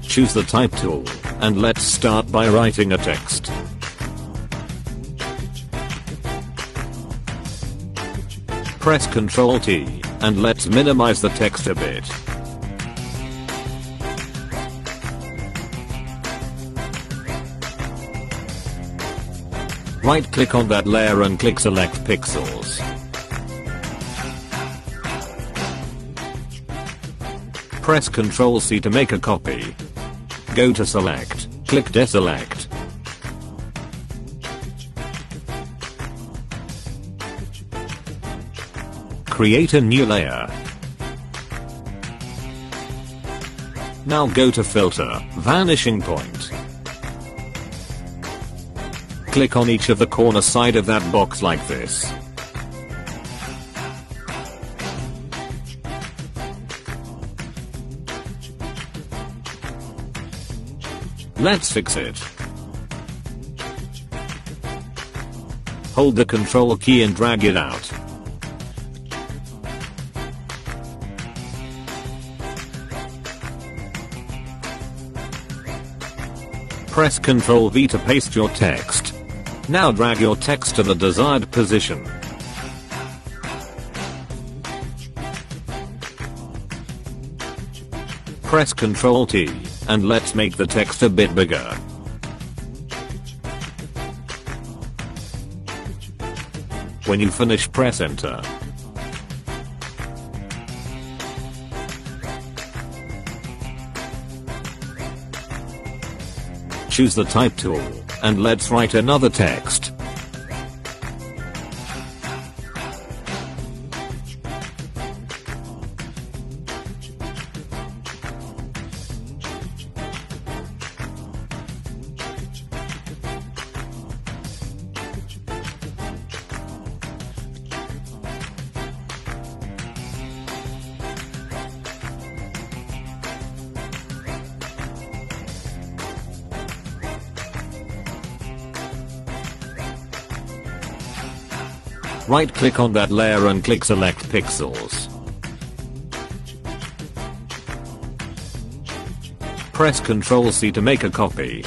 Choose the type tool, and let's start by writing a text. Press Ctrl T, and let's minimize the text a bit. Right click on that layer and click Select Pixels. Press Ctrl C to make a copy. Go to Select, click Deselect. Create a new layer. Now go to Filter, Vanishing Point. Click on each of the corner side of that box like this. Let's fix it. Hold the Ctrl key and drag it out. Press Ctrl V to paste your text. Now drag your text to the desired position. Press Ctrl T, and let's make the text a bit bigger. When you finish, press Enter. Choose the type tool, and let's write another text. Right click on that layer and click Select Pixels. Press Ctrl C to make a copy.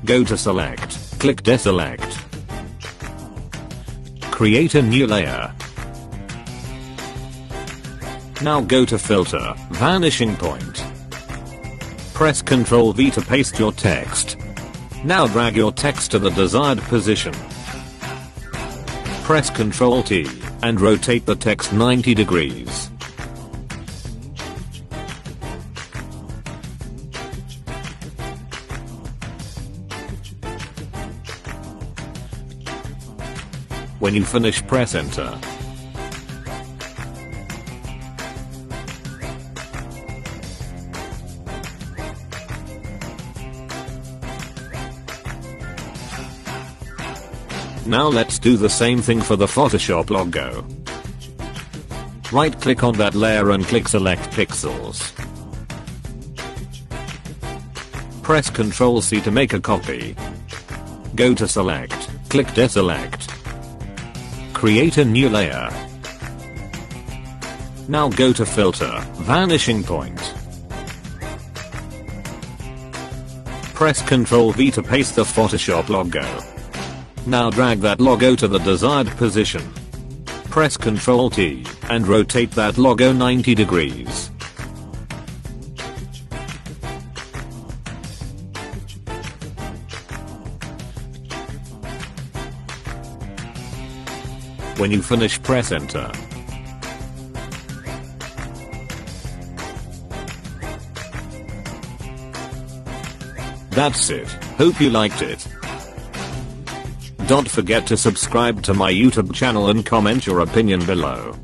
Go to Select, click Deselect. Create a new layer. Now go to Filter, Vanishing Point. Press Ctrl V to paste your text. Now drag your text to the desired position. Press Ctrl T, and rotate the text 90 degrees. When you finish, press Enter. Now let's do the same thing for the Photoshop logo. Right click on that layer and click Select Pixels. Press Ctrl C to make a copy. Go to Select, click Deselect. Create a new layer. Now go to Filter, Vanishing Point. Press Ctrl V to paste the Photoshop logo. Now drag that logo to the desired position. Press Ctrl T, and rotate that logo 90 degrees. When you finish, press Enter. That's it. Hope you liked it. Don't forget to subscribe to my YouTube channel and comment your opinion below.